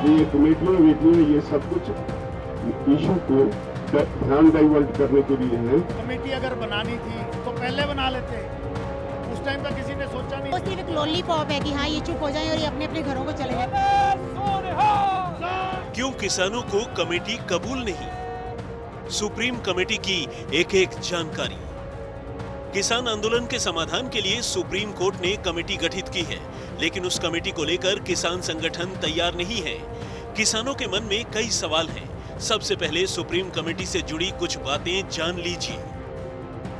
ये कमेटियां ये सब कुछ इशू को ध्यान डाइवर्ट करने के लिए है। कमेटी अगर बनानी थी तो पहले बना लेते, उस टाइम तक किसी ने सोचा नहीं। वो सिर्फ एक लॉलीपॉप है कि हाँ ये चुप हो जाए और ये अपने अपने घरों को चले जाए। क्यों किसानों को कमेटी कबूल नहीं? सुप्रीम कमेटी की एक एक जानकारी। किसान आंदोलन के समाधान के लिए सुप्रीम कोर्ट ने कमेटी गठित की है, लेकिन उस कमेटी को लेकर किसान संगठन तैयार नहीं है। किसानों के मन में कई सवाल हैं। सबसे पहले सुप्रीम कमेटी से जुड़ी कुछ बातें जान लीजिए।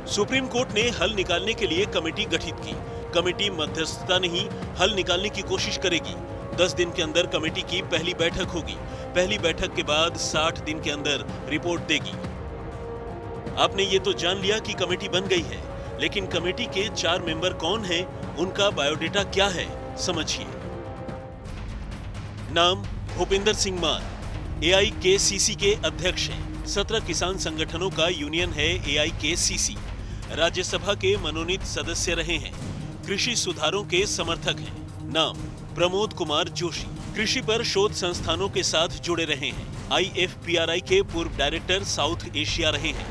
सुप्रीम कोर्ट ने हल निकालने के लिए कमेटी गठित की। कमेटी मध्यस्थता नहीं, हल निकालने की कोशिश करेगी। 10 दिन के अंदर कमेटी की पहली बैठक होगी। पहली बैठक के बाद 60 दिन के अंदर रिपोर्ट देगी। आपने ये तो जान लिया कि कमेटी बन गई है, लेकिन कमेटी के 4 मेंबर कौन हैं, उनका बायोडेटा क्या है, समझिए। नाम भूपिंदर सिंह मान, AIKCC के अध्यक्ष हैं। 17 किसान संगठनों का यूनियन है AIKCC। राज्यसभा के मनोनीत सदस्य रहे हैं। कृषि सुधारों के समर्थक हैं। नाम प्रमोद कुमार जोशी। कृषि पर शोध संस्थानों के साथ जुड़े रहे हैं। IFPRI के पूर्व डायरेक्टर साउथ एशिया रहे हैं।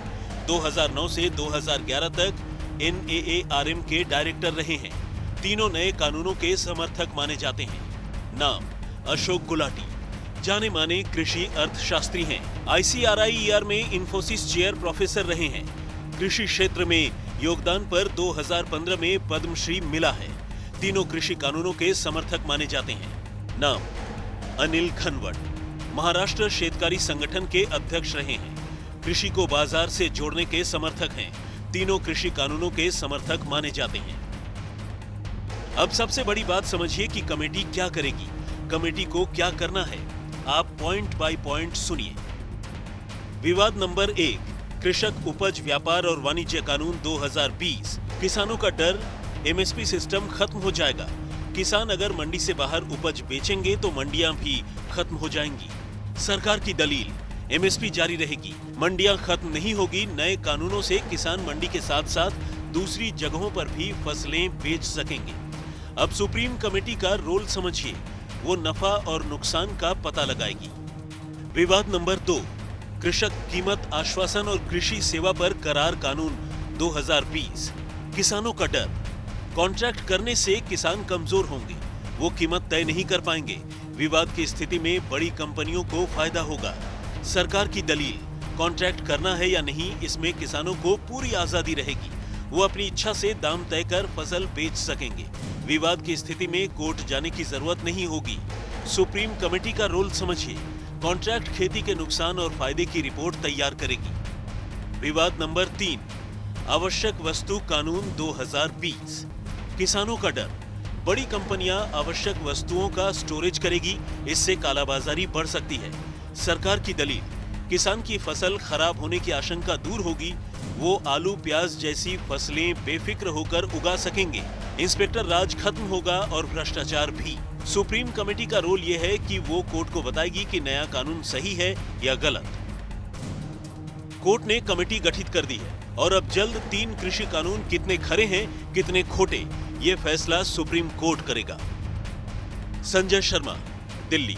2009 से 2011 तक NAARM के डायरेक्टर रहे हैं। तीनों नए कानूनों के समर्थक माने जाते हैं। नाम अशोक गुलाटी, जाने माने कृषि अर्थशास्त्री हैं। ICRIER में इंफोसिस चेयर प्रोफेसर रहे हैं। कृषि क्षेत्र में योगदान पर 2015 में पद्मश्री मिला है। तीनों कृषि कानूनों के समर्थक माने जाते हैं। नाम अनिल खनवट, महाराष्ट्र शेतकारी संगठन के अध्यक्ष रहे हैं। कृषि को बाजार से जोड़ने के समर्थक हैं। तीनों कृषि कानूनों के समर्थक माने जाते हैं। अब सबसे बड़ी बात समझिए कि कमेटी क्या करेगी, कमेटी को क्या करना है। आप पॉइंट बाय पॉइंट सुनिए। विवाद नंबर 1, कृषक उपज व्यापार और वाणिज्य कानून 2020। किसानों का डर, MSP सिस्टम खत्म हो जाएगा। किसान अगर मंडी से बाहर उपज बेचेंगे तो मंडियां भी खत्म हो जाएंगी। सरकार की दलील, MSP जारी रहेगी, मंडियां खत्म नहीं होगी। नए कानूनों से किसान मंडी के साथ साथ दूसरी जगहों पर भी फसलें बेच सकेंगे। अब सुप्रीम कमेटी का रोल समझिए, वो नफा और नुकसान का पता लगाएगी। विवाद नंबर 2, कृषक कीमत आश्वासन और कृषि सेवा पर करार कानून 2020। किसानों का डर, कॉन्ट्रैक्ट करने से किसान कमजोर होंगे, वो कीमत तय नहीं कर पाएंगे। विवाद की स्थिति में बड़ी कंपनियों को फायदा होगा। सरकार की दलील, कॉन्ट्रैक्ट करना है या नहीं, इसमें किसानों को पूरी आजादी रहेगी। वो अपनी इच्छा से दाम तय कर फसल बेच सकेंगे। विवाद की स्थिति में कोर्ट जाने की जरूरत नहीं होगी। सुप्रीम कमेटी का रोल समझिए, कॉन्ट्रैक्ट खेती के नुकसान और फायदे की रिपोर्ट तैयार करेगी। विवाद नंबर 3, आवश्यक वस्तु कानून 2020। किसानों का डर, बड़ी कंपनियां आवश्यक वस्तुओं का स्टोरेज करेगी, इससे कालाबाजारी बढ़ सकती है। सरकार की दलील, किसान की फसल खराब होने की आशंका दूर होगी, वो आलू प्याज जैसी फसलें बेफिक्र होकर उगा सकेंगे। इंस्पेक्टर राज खत्म होगा और भ्रष्टाचार भी। सुप्रीम कमेटी का रोल यह है कि वो कोर्ट को बताएगी कि नया कानून सही है या गलत। कोर्ट ने कमेटी गठित कर दी है और अब जल्द 3 कृषि कानून कितने खरे हैं, कितने खोटे, ये फैसला सुप्रीम कोर्ट करेगा। संजय शर्मा, दिल्ली।